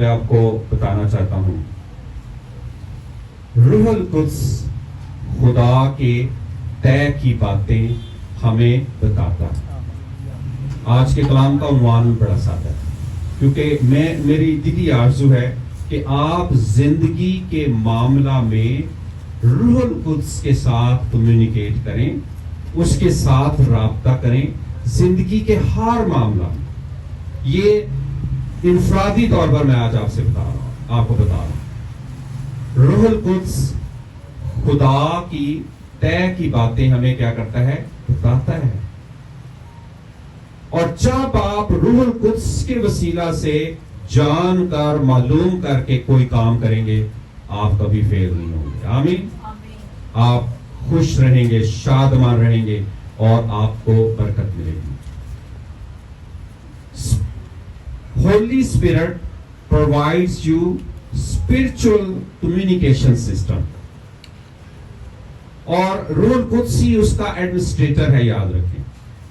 میں آپ کو بتانا چاہتا ہوں، روح القدس خدا کے طے کی باتیں ہمیں بتاتا ہے۔ آج کے کلام کا عنوان بڑا سادہ ہے، کیونکہ میری دلی آرزو ہے کہ آپ زندگی کے معاملہ میں روح القدس کے ساتھ کمیونیکیٹ کریں، اس کے ساتھ رابطہ کریں زندگی کے ہر معاملہ میں۔ یہ انفرادی طور پر میں آج آپ سے بتا رہا ہوں، آپ کو بتا رہا ہوں، روح القدس خدا کی طے کی باتیں ہمیں کیا کرتا ہے؟ بتاتا ہے۔ اور جب آپ روح القدس کے وسیلہ سے جان کر معلوم کر کے کوئی کام کریں گے، آپ کبھی فیل نہیں ہوں گے۔ آمین۔ آپ خوش رہیں گے، شادمان رہیں گے، اور آپ کو برکت ملے گی۔ Holy Spirit provides you spiritual communication system. اور روح القدس ہی اس کا ایڈمنسٹریٹر ہے، یاد رکھیں۔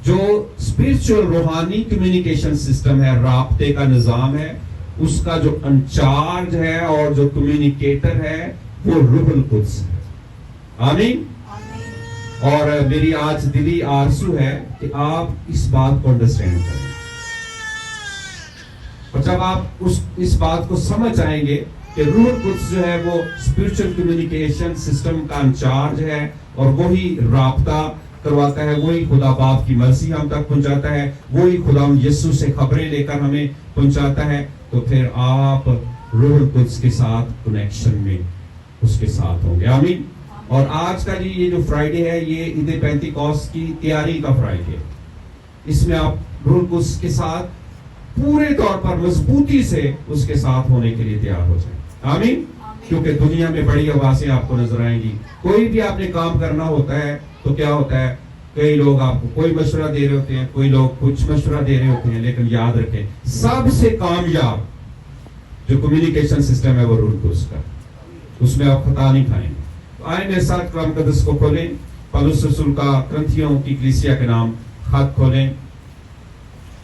جو اسپرچل روحانی کمیونیکیشن سسٹم ہے، رابطے کا نظام ہے، اس کا جو انچارج ہے اور جو کمیونیکیٹر ہے وہ روح القدس ہے۔ آمین۔ اور میری آج دلی آرزو ہے کہ آپ اس بات کو انڈرسٹینڈ کریں، اور جب آپ اس بات کو سمجھ آئیں گے کہ روح القدس جو ہے وہ اسپرچل کمیونیکیشن سسٹم کا انچارج ہے، اور وہی رابطہ کرواتا ہے، وہی خدا باپ کی مرضی ہم تک پہنچاتا ہے، وہی خدا یسوع سے خبریں لے کر ہمیں پہنچاتا ہے، تو پھر آپ روح القدس کے ساتھ کنیکشن میں اس کے ساتھ ہوں گے۔ آمین۔ اور آج کا یہ جو فرائیڈے ہے، یہ عید پینتیکوست کی تیاری کا فرائیڈے ہے۔ اس میں آپ روح القدس کے ساتھ پورے طور پر مضبوطی سے اس کے ساتھ ہونے کے لیے تیار ہو جائیں۔ آمین۔ کیونکہ دنیا میں بڑی آوازیں آپ کو نظر آئیں گی۔ کوئی بھی آپ نے کام کرنا ہوتا ہے تو کیا ہوتا ہے، کئی لوگ آپ کو کوئی مشورہ دے رہے ہوتے ہیں، کوئی لوگ کچھ مشورہ دے رہے ہوتے ہیں، لیکن یاد رکھیں سب سے کامیاب جو کمیونیکیشن سسٹم ہے وہ روح القدس کا، اس میں آپ خطا نہیں کھائیں گے۔ آئیں میرے ساتھ کلام مقدس کو کھولیں، پولس رسول کا کرنتھیوں کی کلیسیا کے نام خط کھولیں،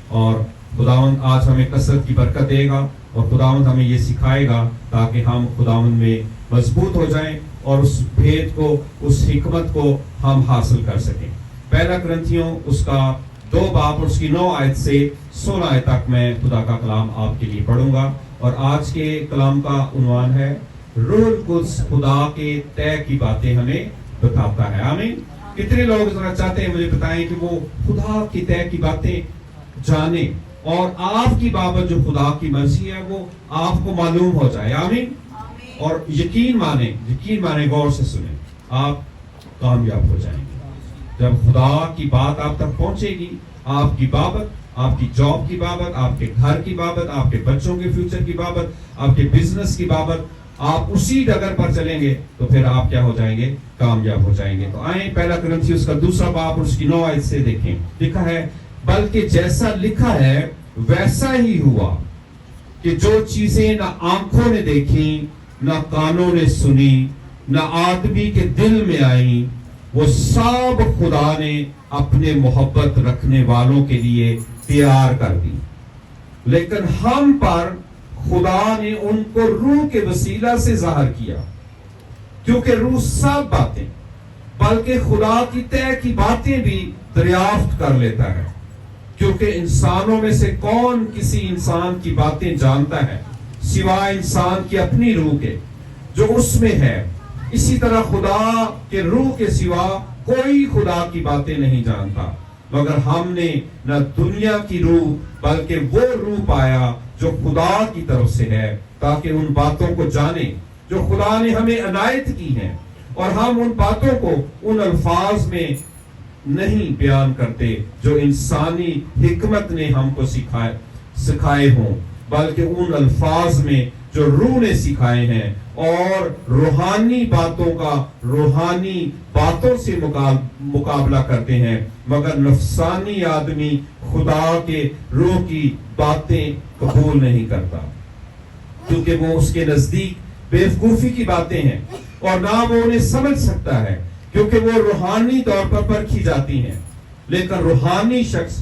اور خداوند آج ہمیں کثرت کی برکت دے گا، اور خداوند ہمیں یہ سکھائے گا تاکہ ہم خداوند میں مضبوط ہو جائیں اور اس بھید کو، اس حکمت کو ہم حاصل کر سکیں۔ پہلا کرنتھیوں اس کا 2 باب اور اس کی 9 آیت سے 16 آیت تک میں خدا کا کلام آپ کے لیے پڑھوں گا، اور آج کے کلام کا عنوان ہے روح القدس خدا کے طے کی باتیں ہمیں بتاتا ہے۔ آمین۔ کتنے لوگ ذرا چاہتے ہیں مجھے بتائیں کہ وہ خدا کی طے کی باتیں جانیں، اور آپ کی بابت جو خدا کی مرضی ہے وہ آپ کو معلوم ہو جائے۔ آمین۔ اور یقین مانیں، غور سے سنیں، آپ کامیاب ہو جائیں گے جب خدا کی بات آپ تک پہنچے گی۔ آپ کی بابت، آپ کی جاب کی بابت، آپ کے گھر کی بابت، آپ کے بچوں کے فیوچر کی بابت، آپ کے بزنس کی بابت، آپ اسی ڈگر پر چلیں گے تو پھر آپ کیا ہو جائیں گے؟ کامیاب ہو جائیں گے۔ تو آئیں پہلا کرنتھیوں اس کا 2 باب اور اس کی 9 آیت سے دیکھیں۔ لکھا ہے، بلکہ جیسا لکھا ہے ویسا ہی ہوا کہ جو چیزیں نہ آنکھوں نے دیکھیں، نہ کانوں نے سنی، نہ آدمی کے دل میں آئیں، وہ سب خدا نے اپنے محبت رکھنے والوں کے لیے تیار کر دی۔ لیکن ہم پر خدا نے ان کو روح کے وسیلہ سے ظاہر کیا، کیونکہ روح سب باتیں بلکہ خدا کی طے کی باتیں بھی دریافت کر لیتا ہے، کیونکہ انسانوں میں سے کون کسی انسان کی باتیں جانتا ہے سوائے انسان کی اپنی روح کے جو اس میں ہے۔ اسی طرح خدا کے روح کے سوا کوئی خدا کی باتیں نہیں جانتا، مگر ہم نے نہ دنیا کی روح بلکہ وہ روح پایا جو خدا کی طرف سے ہے، تاکہ ان باتوں کو جانیں جو خدا نے ہمیں عنایت کی ہیں، اور ہم ان باتوں کو ان الفاظ میں نہیں بیان کرتے جو انسانی حکمت نے ہم کو سکھائے ہوں، بلکہ ان الفاظ میں جو روح نے سکھائے ہیں، اور روحانی باتوں کا روحانی باتوں سے مقابلہ کرتے ہیں، مگر نفسانی آدمی خدا کے روح کی باتیں قبول نہیں کرتا، کیونکہ وہ اس کے نزدیک بیوقوفی کی باتیں ہیں، اور نہ وہ انہیں سمجھ سکتا ہے، کیونکہ وہ روحانی طور پر پرکھی جاتی ہیں۔ لیکن روحانی شخص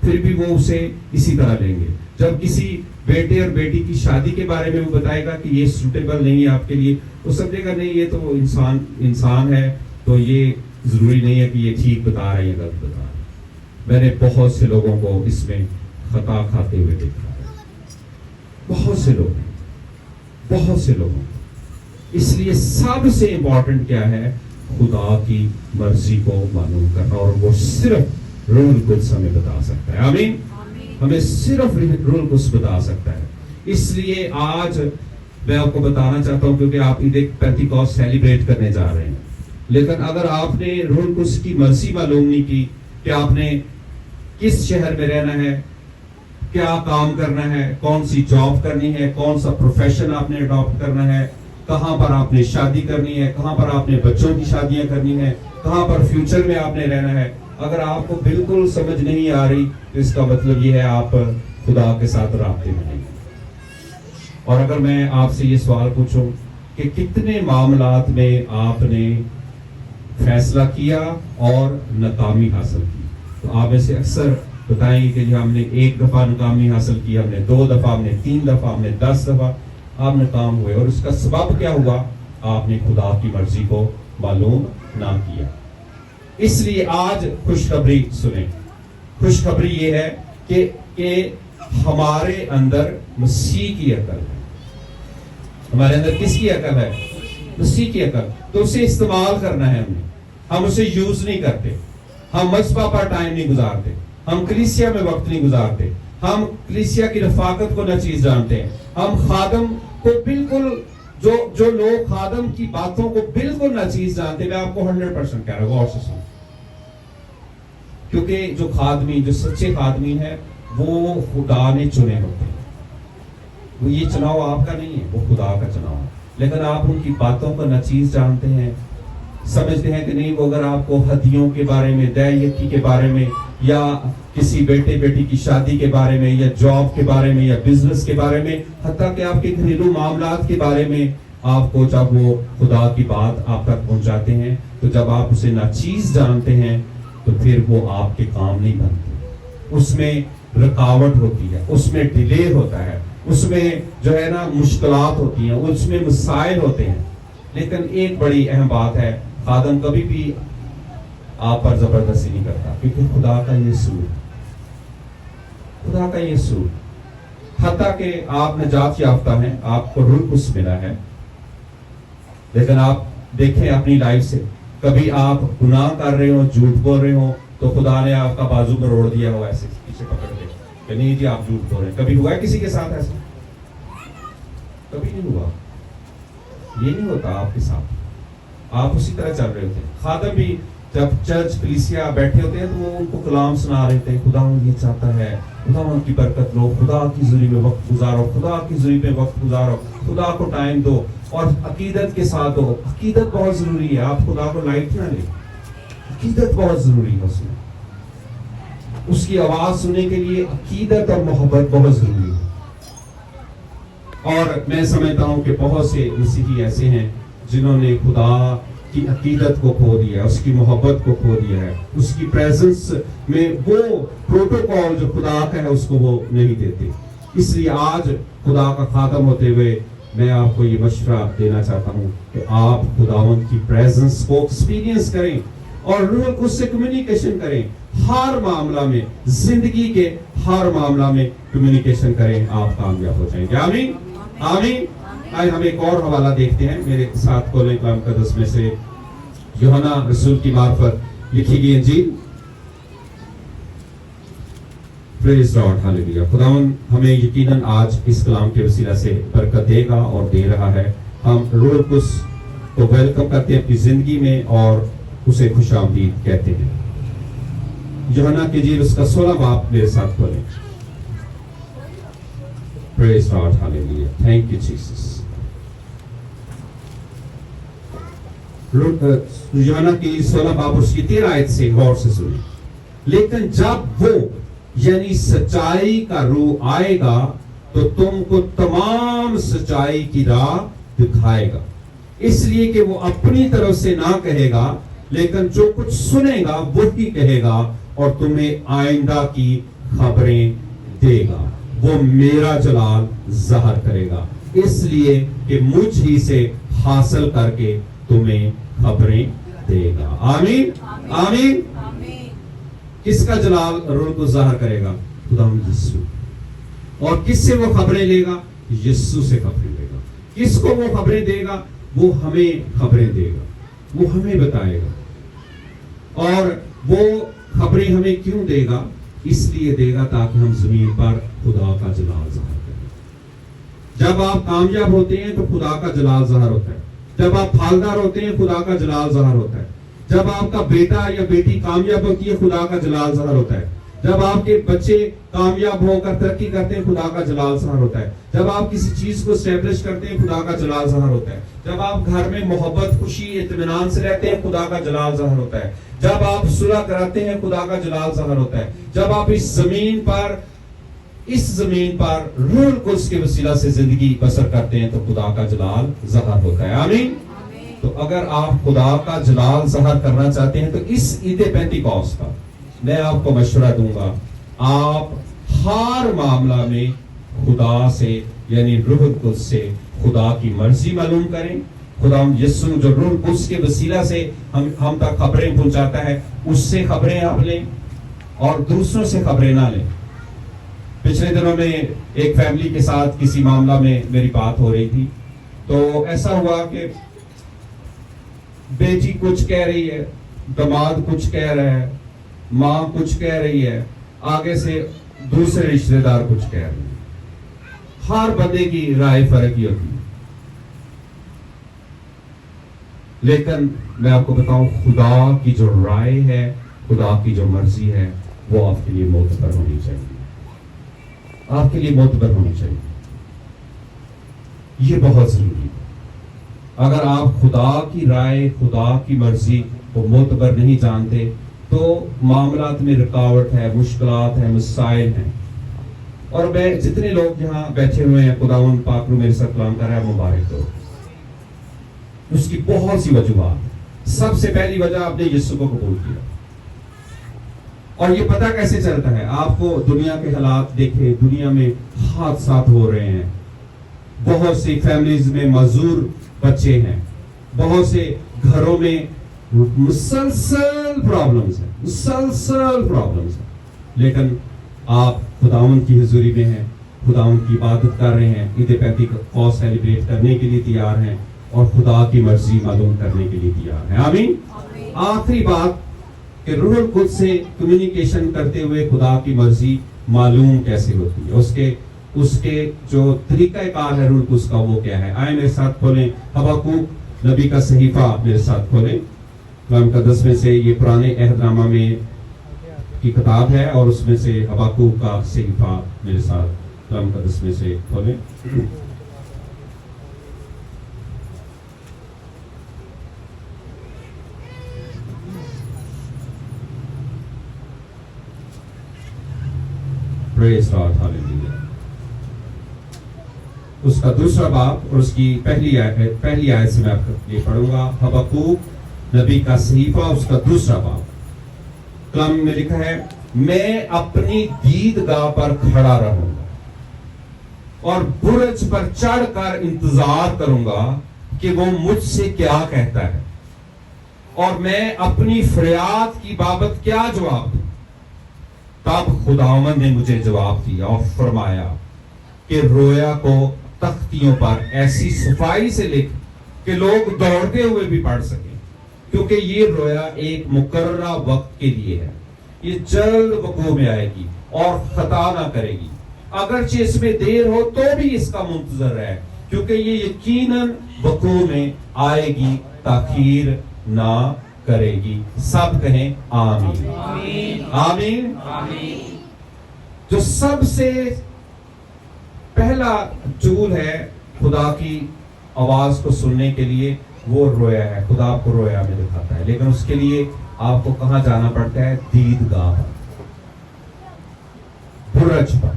پھر بھی وہ اسے اسی طرح لیں گے. جب کسی بیٹے اور بیٹی کی شادی کے بارے میں وہ بتائے گا کہ یہ سوٹیبل نہیں ہے آپ کے لیے, وہ سمجھے گا نہیں یہ تو انسان ہے, تو یہ ضروری نہیں ہے کہ یہ ٹھیک بتا رہے ہیں یا غلط بتا رہے ہیں. میں نے بہت سے لوگوں کو اس میں خطا کھاتے ہوئے دیکھا ہے, بہت سے لوگوں. اس لیے سب سے امپورٹنٹ کیا ہے, خدا کی مرضی کو معلوم کرنا, اور وہ صرف روح القدس ہمیں بتا سکتا ہے. آمین. ہمیں صرف روح القدس بتا سکتا ہے. اس لیے آج میں آپ کو بتانا چاہتا ہوں, کیونکہ آپ عید پینتیکوست سیلیبریٹ کرنے جا رہے ہیں, لیکن اگر آپ نے روح القدس کی مرضی معلوم نہیں کی کہ آپ نے کس شہر میں رہنا ہے, کیا کام کرنا ہے, کون سی جاب کرنی ہے, کون سا پروفیشن آپ نے اڈاپٹ کرنا ہے, کہاں پر آپ نے شادی کرنی ہے, کہاں پر آپ نے بچوں کی شادیاں کرنی ہے, کہاں پر فیوچر میں آپ نے رہنا ہے, اگر آپ کو بالکل سمجھ نہیں آ رہی تو اس کا مطلب یہ ہے آپ خدا کے ساتھ رابطے میں نہیں. اور اگر میں آپ سے یہ سوال پوچھوں کہ کتنے معاملات میں آپ نے فیصلہ کیا اور ناکامی حاصل کی, تو آپ ایسے اکثر بتائیں گے کہ ہم نے 1 دفعہ ناکامی حاصل کی, ہم نے 2 دفعہ, ہم نے 3 دفعہ, ہم نے 10 دفعہ. آپ ناکام ہوئے, اور اس کا سبب کیا ہوا, آپ نے خدا کی مرضی کو معلوم نہ کیا. اس لیے آج خوشخبری سنیں. خوشخبری یہ ہے کہ ہمارے اندر مسیح کی عقل ہے. ہمارے اندر کس کی عقل ہے؟ مسیح کی عقل. تو اسے استعمال کرنا ہے ہم اسے یوز نہیں کرتے. ہم مذبح پر ٹائم نہیں گزارتے, ہم کلیسیا میں وقت نہیں گزارتے, ہم کلیسیا کی رفاقت کو ناچیز جانتے ہیں. ہم خادم کو بالکل, جو لوگ خادم کی باتوں کو بالکل ناچیز جانتے ہیں, میں آپ کو 100% کہہ رہا ہوں, غور سے سنیں. کیونکہ جو خادمی, جو سچے خادمین ہیں, وہ خدا نے چنے ہوتے ہیں. وہ یہ چناؤ آپ کا نہیں ہے, وہ خدا کا چناؤ ہے. لیکن آپ ان کی باتوں کو ناچیز جانتے ہیں, سمجھتے ہیں کہ نہیں, وہ اگر آپ کو ہدیوں کے بارے میں, دے یکی کے بارے میں, یا کسی بیٹے بیٹی کی شادی کے بارے میں, یا جاب کے بارے میں, یا بزنس کے بارے میں, حتیٰ کہ آپ کے گھریلو معاملات کے بارے میں, آپ کو جب وہ خدا کی بات آپ تک پہنچاتے ہیں, تو جب آپ اسے ناچیز جانتے ہیں تو پھر وہ آپ کے کام نہیں بنتے. اس میں رکاوٹ ہوتی ہے, اس میں ڈیلے ہوتا ہے, اس میں جو ہے نا مشکلات ہوتی ہیں, اس میں مسائل ہوتے ہیں. لیکن ایک بڑی اہم بات ہے, خادم کبھی بھی آپ پر زبردستی نہیں کرتا, کیونکہ خدا کا یہ اصول, خدا کا یہ اصول, حتیٰ کہ آپ نجات یافتہ ہیں, آپ کو روح القدس ملا ہے, لیکن آپ دیکھیں اپنی لائف سے, کبھی آپ گناہ کر رہے ہو, جھوٹ بول رہے ہو, تو خدا نے آپ کا بازو میں روڑ دیا ہو ایسے پیچھے پکڑ کے کہ نہیں جی آپ جھوٹ بول رہے ہیں. کبھی ہوا ہے کسی کے ساتھ ایسا؟ کبھی نہیں ہوا. یہ نہیں ہوتا آپ کے ساتھ, آپ اسی طرح چل رہے ہوتے ہیں. خادم بھی جب چرچ کلیسیا بیٹھے ہوتے ہیں تو وہ ان کو کلام سنا رہے تھے, خدا یہ چاہتا ہے, خدا ان کی برکت لو, خدا کی حضوری میں وقت گزارو, خدا کی حضوری میں وقت گزارو, خدا کو ٹائم دو, اور عقیدت کے ساتھ دو. عقیدت بہت ضروری ہے, آپ خدا کو لائٹ نہ لیں, عقیدت بہت ضروری ہے. اس میں اس کی آواز سننے کے لیے عقیدت اور محبت بہت ضروری ہے. اور میں سمجھتا ہوں کہ بہت سے مسیحی ایسے ہیں جنہوں نے خدا کی عقیدت کو کھو دیا ہے, اس کی محبت کو کھو دیا ہے, اس کی پریزنس میں وہ پروٹوکول جو خدا کا ہے اس کو وہ نہیں دیتے. اس لیے آج خدا کا خادم ہوتے ہوئے میں آپ کو یہ مشورہ دینا چاہتا ہوں کہ آپ خداوند کی پریزنس کو ایکسپیرینس کریں اور روح القدس سے کمیونیکیشن کریں. ہر معاملہ میں, زندگی کے ہر معاملہ میں کمیونیکیشن کریں, آپ کامیاب ہو جائیں گے. آمین آمین. آئے ہم ایک اور حوالہ دیکھتے ہیں, میرے ساتھ کھولیں کلام مقدس میں سے یوحنا رسول کی معرفت لکھی گئی انجیل. پریز لارڈ, ہاللیلویا. خداوند ہمیں یقیناً آج اس کلام کے وسیلہ سے برکت دے گا اور دے رہا ہے. ہم روح القدس کو ویلکم کرتے ہیں اپنی زندگی میں اور اسے خوش آمدید کہتے ہیں. یوحنا کی انجیل اس کا 16 باب میرے ساتھ کھولیں. Praise Lord, hallelujah. Thank you Jesus. یوحنا کی 16 باب اس کی 13 آیت سے غور سے سنیں. لیکن جب وہ یعنی سچائی کا روح آئے گا تو تم کو تمام سچائی کی راہ دکھائے گا, اس لیے کہ وہ اپنی طرف سے نہ کہے گا, لیکن جو کچھ سنے گا وہی کہے گا اور تمہیں آئندہ کی خبریں دے گا، وہ میرا جلال ظاہر کرے گا، اس لیے کہ مجھ ہی سے حاصل کر کے تمہیں خبریں دے گا۔ آمین آمین۔ کس کا جلال روح القدس ظاہر کرے گا؟ خداوند یسوع۔ اور کس سے وہ خبریں لے گا؟ یسوع سے خبریں لے گا۔ کس کو وہ خبریں دے گا؟ وہ ہمیں خبریں دے گا، وہ ہمیں بتائے گا۔ اور وہ خبریں ہمیں کیوں دے گا؟ اس لیے دے گا تاکہ ہم زمین پر خدا کا جلال ظاہر کریں۔ جب آپ کامیاب ہوتے ہیں تو خدا کا جلال ظاہر ہوتا ہے، جب آپ پھالدار ہوتے ہیں خدا کا جلال ظاہر ہوتا ہے، جب آپ کا بیٹا یا بیٹی کامیاب ہوتی ہے خدا کا جلال ظاہر ہوتا ہے، جب آپ کے بچے کامیاب ہو کر ترقی کرتے ہیں خدا کا جلال ظاہر ہوتا ہے، جب آپ کسی چیز کو اسٹیبلش کرتے ہیں خدا کا جلال ظاہر ہوتا ہے، جب آپ گھر میں محبت خوشی اطمینان سے رہتے ہیں خدا کا جلال ظاہر ہوتا ہے، جب آپ صلح کراتے ہیں خدا کا جلال ظاہر ہوتا ہے، جب آپ اس زمین پر روح القدس کے وسیلہ سے زندگی بسر کرتے ہیں تو خدا کا جلال ظاہر ہوتا ہے۔ آمین۔ تو اگر آپ خدا کا جلال ظاہر کرنا چاہتے ہیں تو اس عید پینتیکوست کا میں آپ کو مشورہ دوں گا، آپ ہر معاملہ میں خدا سے یعنی روح القدس سے خدا کی مرضی معلوم کریں۔ خدا یسوع جو روح القدس کے وسیلہ سے ہم تک خبریں پہنچاتا ہے، اس سے خبریں آپ لیں اور دوسروں سے خبریں نہ لیں۔ پچھلے دنوں میں ایک فیملی کے ساتھ کسی معاملہ میں میری بات ہو رہی تھی، تو ایسا ہوا کہ بیٹی کچھ کہہ رہی ہے، داماد کچھ کہہ رہا ہے، ماں کچھ کہہ رہی ہے، آگے سے دوسرے رشتہ دار کچھ کہہ رہے ہیں۔ ہر بندے کی رائے فرق ہی ہوتی ہے، لیکن میں آپ کو بتاؤں خدا کی جو رائے ہے، خدا کی جو مرضی ہے، وہ آپ کے لیے معتبر ہونی چاہیے، آپ کے لیے معتبر ہونی چاہیے۔ یہ بہت ضروری ہے۔ اگر آپ خدا کی رائے، خدا کی مرضی کو معتبر نہیں جانتے تو معاملات میں رکاوٹ ہے، مشکلات ہیں، مسائل ہیں۔ اور میں جتنے لوگ یہاں بیٹھے ہوئے ہیں خداوند پاک رو میرے ساتھ کلام کر رہا ہے، مبارک ہو۔ اس کی بہت سی وجوہات۔ سب سے پہلی وجہ آپ نے یسوع کو قبول کیا۔ اور یہ پتہ کیسے چلتا ہے؟ آپ کو دنیا کے حالات دیکھیں، دنیا میں حادثات ہو رہے ہیں، بہت سی فیملیز میں معذور بچے ہیں، بہت سے گھروں میں مسلسل پرابلمز ہیں، لیکن آپ خداوند کی حضوری میں ہیں، خداوند کی عبادت کر رہے ہیں، عید پینتیکوست سیلیبریٹ کرنے کے لیے تیار ہیں اور خدا کی مرضی معلوم کرنے کے لیے تیار ہیں۔ آمین۔ آخری بات کہ روح القدس سے کمیونیکیشن کرتے ہوئے خدا کی مرضی معلوم کیسے ہوتی ہے، اس کے جو طریقہ کار ہے روح القدس کا وہ کیا ہے؟ آئیں میرے ساتھ کھولیں حبقوق نبی کا صحیفہ، میرے ساتھ کھولیں۔ کلام مقدس میں سے یہ پرانے عہد نامہ میں کی کتاب ہے اور اس میں سے حبقوق کا صحیفہ میرے ساتھ کلام مقدس میں سے کھولیں۔ پریز گاڈ، ہاللیلویا۔ اس کا دوسرا باب اور اس کی پہلی آیت سے میں آپ کو یہ پڑھوں گا۔ حبقوق نبی کا صحیفہ، اس کا دوسرا باب۔ کلام میں لکھا ہے، میں اپنی دیدگاہ پر کھڑا رہوں گا اور برج پر چڑھ کر انتظار کروں گا کہ وہ مجھ سے کیا کہتا ہے اور میں اپنی فریاد کی بابت کیا جواب دوں۔ تب خداوند نے مجھے جواب دیا اور فرمایا کہ رویا کو تختیوں پر ایسی صفائی سے لکھ کہ لوگ دوڑتے ہوئے بھی پڑھ سکیں، کیونکہ یہ رویا ایک مقررہ وقت کے لیے ہے، یہ جلد وقوع میں آئے گی اور خطا نہ کرے گی، اگرچہ اس میں دیر ہو تو بھی اس کا منتظر ہے، کیونکہ یہ یقیناً وقوع میں آئے گی، تاخیر نہ کرے گی۔ سب کہیں آمین آمین آمین۔ جو سب سے پہلا جول ہے خدا کی آواز کو سننے کے لیے وہ رویا ہے۔ خدا آپ کو رویا میں دکھاتا ہے، لیکن اس کے لیے آپ کو کہاں جانا پڑتا ہے؟ دیدگاہ پر، برج پر،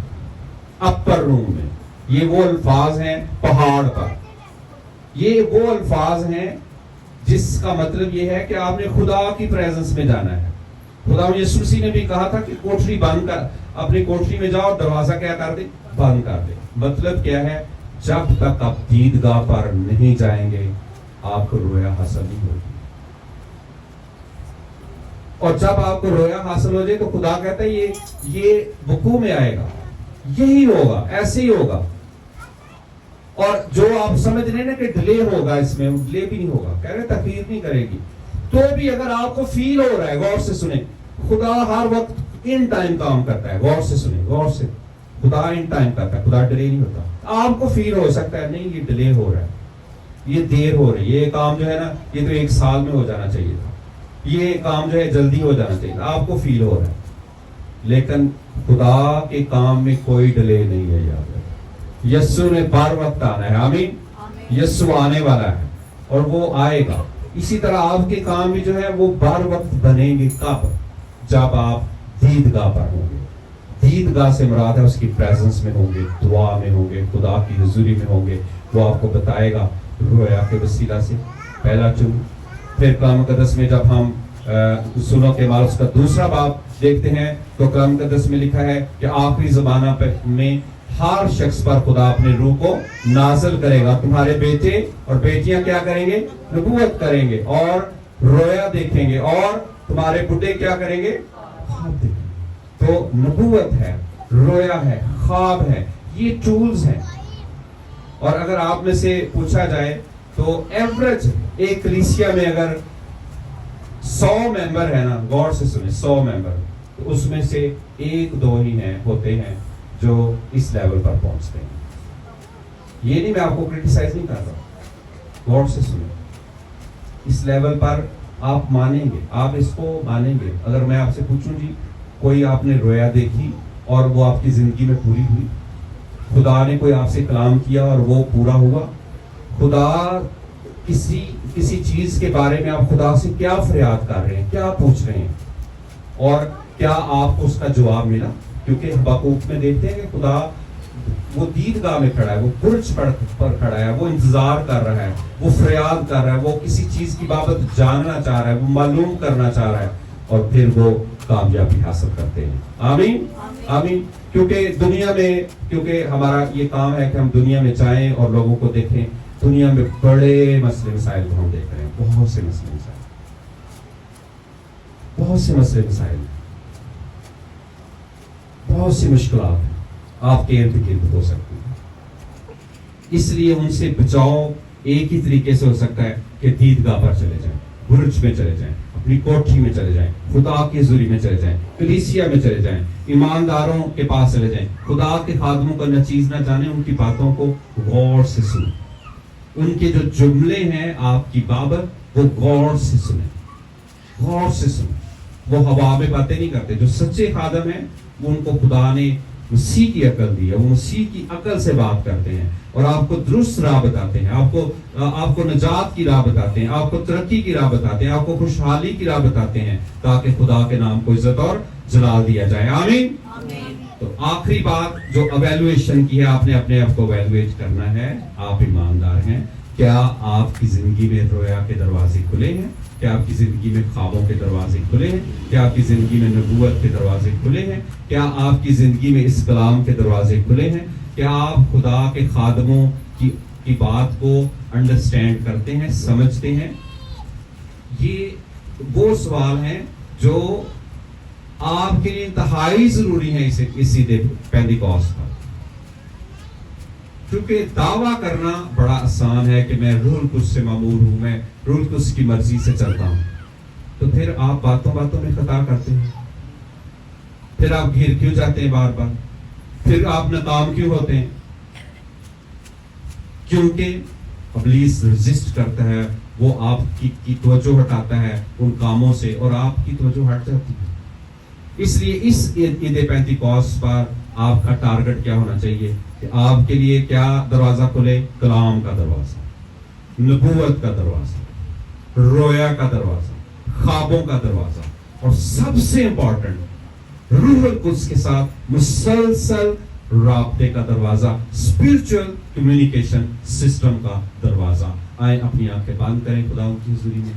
اپر روم میں۔ یہ وہ الفاظ ہیں پہاڑ پر، یہ وہ الفاظ ہیں جس کا مطلب یہ ہے کہ آپ نے خدا کی پریزنس میں جانا ہے، خدا یسوع مسیح نے بھی کہا تھا کہ کوٹری بند کر, اپنی کوٹری میں جاؤ, دروازہ کیا کر دے, بند کر دے. مطلب کیا ہے, جب تک آپ دیدگاہ پر نہیں جائیں گے آپ کو رویا حاصل نہیں ہوگی. اور جب آپ کو رویا حاصل ہو جائے تو خدا کہتا ہے یہ وقوع میں آئے گا, یہی ہوگا, ایسے ہی ہوگا. اور جو آپ سمجھ رہے ہیں نا کہ ڈیلے ہوگا, اس میں ڈیلے بھی نہیں ہوگا, کہہ رہے تخیر نہیں کرے گی, تو بھی اگر آپ کو فیل ہو رہا ہے, غور سے سنیں, خدا ہر وقت ان ٹائم کام کرتا ہے. غور سے سنیں, غور سے, خدا ان ٹائم کرتا ہے, خدا ڈیلے نہیں ہوتا. آپ کو فیل ہو سکتا ہے نہیں یہ ڈیلے ہو رہا ہے, یہ دیر ہو رہی ہے, یہ کام جو ہے نا یہ تو 1 سال میں ہو جانا چاہیے تھا, یہ کام جو ہے جلدی ہو جانا چاہیے تھا. آپ کو فیل ہو رہا ہے, لیکن خدا کے کام میں کوئی ڈیلے نہیں ہے. یاد رکھیں, یسوع نے بر وقت آنا ہے. آمین. یسوع آنے والا ہے اور وہ آئے گا. اسی طرح آپ کے کام بھی جو ہے وہ بر وقت بنیں گے. کب؟ جب آپ دیدگاہ پر ہوں گے. دیدگاہ سے مراد ہے اس کی پریزنس میں ہوں گے, دعا میں ہوں گے, خدا کی حضوری میں ہوں گے. وہ آپ کو بتائے گا رویا کے وسیلہ سے. پہلا چون. پھر کلام مقدس میں جب ہم سنو کے مال اس کا 2 باب دیکھتے ہیں تو کلام مقدس میں لکھا ہے کہ آخری زمانہ میں ہر شخص پر خدا اپنے روح کو نازل کرے گا. تمہارے بیٹے اور بیٹیاں کیا کریں گے؟ نبوت کریں گے اور رویا دیکھیں گے, اور تمہارے بڈھے کیا کریں گے؟ خواب دیکھیں گے. تو نبوت ہے, رویا ہے, خواب ہے, یہ ٹولز ہیں. اور اگر آپ میں سے پوچھا جائے تو ایوریج ایک کلیسیا میں اگر 100 ممبر ہے نا, غور سے سنیں, 100 ممبر, تو اس میں سے 1-2 ہی ہوتے ہیں جو اس لیول پر پہنچتے ہیں. یہ نہیں, میں آپ کو کرٹیسائز نہیں کر رہا, غور سے سنیں. اس لیول پر آپ مانیں گے, آپ اس کو مانیں گے. اگر میں آپ سے پوچھوں جی کوئی آپ نے رویا دیکھی اور وہ آپ کی زندگی میں پوری ہوئی, خدا نے کوئی آپ سے کلام کیا اور وہ پورا ہوا, خدا کسی چیز کے بارے میں آپ خدا سے کیا فریاد کر رہے ہیں, کیا پوچھ رہے ہیں, اور کیا آپ کو اس کا جواب ملا؟ کیونکہ حبقوق میں دیکھتے ہیں کہ خدا وہ دیدگاہ میں کھڑا ہے, وہ برج پر کھڑا ہے, وہ انتظار کر رہا ہے, وہ فریاد کر رہا ہے, وہ کسی چیز کی بابت جاننا چاہ رہا ہے, وہ معلوم کرنا چاہ رہا ہے, اور پھر وہ کامیابی حاصل کرتے ہیں. آمین. آمین. کیونکہ دنیا میں, کیونکہ ہمارا یہ کام ہے کہ ہم دنیا میں جائیں اور لوگوں کو دیکھیں. دنیا میں بڑے مسئلے مسائل کو ہم دیکھ رہے ہیں, بہت سے مسئلے مسائل, بہت سے مسئلے مسائل, بہت سی مشکلات آپ کے ارد گرد ہو سکتی ہیں. اس لیے ان سے بچاؤ ایک ہی طریقے سے ہو سکتا ہے کہ دیدگاہ پر چلے جائیں, برج میں چلے جائیں, اپنی کوٹھی میں چلے جائیں, خدا کی حضوری میں چلے جائیں, کلیسیا میں چلے جائیں, ایمانداروں کے پاس چلے جائیں, خدا کے خادموں کا نچیز نہ جانیں, ان کی باتوں کو غور سے سنیں, ان کے جو جملے ہیں آپ کی بابت وہ غور سے سنیں, غور سے سنیں. وہ ہوا میں باتیں نہیں کرتے. جو سچے خادم ہیں وہ ان کو خدا نے مسیح کی عقل دی ہے, وہ مسیح کی عقل سے بات کرتے ہیں اور آپ کو درست راہ بتاتے ہیں, آپ کو نجات کی راہ بتاتے ہیں, آپ کو ترقی کی راہ بتاتے ہیں, آپ کو خوشحالی کی راہ بتاتے ہیں, تاکہ خدا کے نام کو عزت اور جلال دیا جائے. آمین. تو آخری بات جو ایویلویشن کی ہے, آپ نے اپنے آپ کو ایویلویٹ کرنا ہے. آپ ایماندار ہیں؟ کیا آپ کی زندگی میں رویا کے دروازے کھلے ہیں؟ کیا آپ کی زندگی میں خوابوں کے دروازے کھلے ہیں؟ کیا آپ کی زندگی میں نبوت کے دروازے کھلے ہیں؟ کیا آپ کی زندگی میں اس کلام کے دروازے کھلے ہیں؟ کیا آپ خدا کے خادموں کی بات کو انڈرسٹینڈ کرتے ہیں, سمجھتے ہیں؟ یہ وہ سوال ہیں جو آپ کے لیے انتہائی ضروری ہیں اس عید پینتیکوست پر. کیونکہ دعویٰ کرنا بڑا آسان ہے کہ میں روح القدس سے مامور ہوں, میں روح القدس کی مرضی سے چلتا ہوں. تو پھر آپ باتوں میں خطا کرتے ہیں, پھر آپ گھر کیوں جاتے ہیں بار بار, پھر آپ ناکام کیوں ہوتے ہیں؟ کیونکہ ابلیس ریزسٹ کرتا ہے, وہ آپ کی توجہ ہٹاتا ہے ان کاموں سے, اور آپ کی توجہ ہٹ جاتی ہے. اس لیے اس عید پینتیکوست پر آپ کا ٹارگٹ کیا ہونا چاہیے کہ آپ کے لیے کیا دروازہ کھلے؟ کلام کا دروازہ, نبوت کا دروازہ, رویا کا دروازہ, خوابوں کا دروازہ, اور سب سے امپورٹنٹ روح القدس کے ساتھ مسلسل رابطے کا دروازہ, اسپرچل کمیونیکیشن سسٹم کا دروازہ. آئیں اپنی آنکھیں بند کریں خدا کی حضوری میں.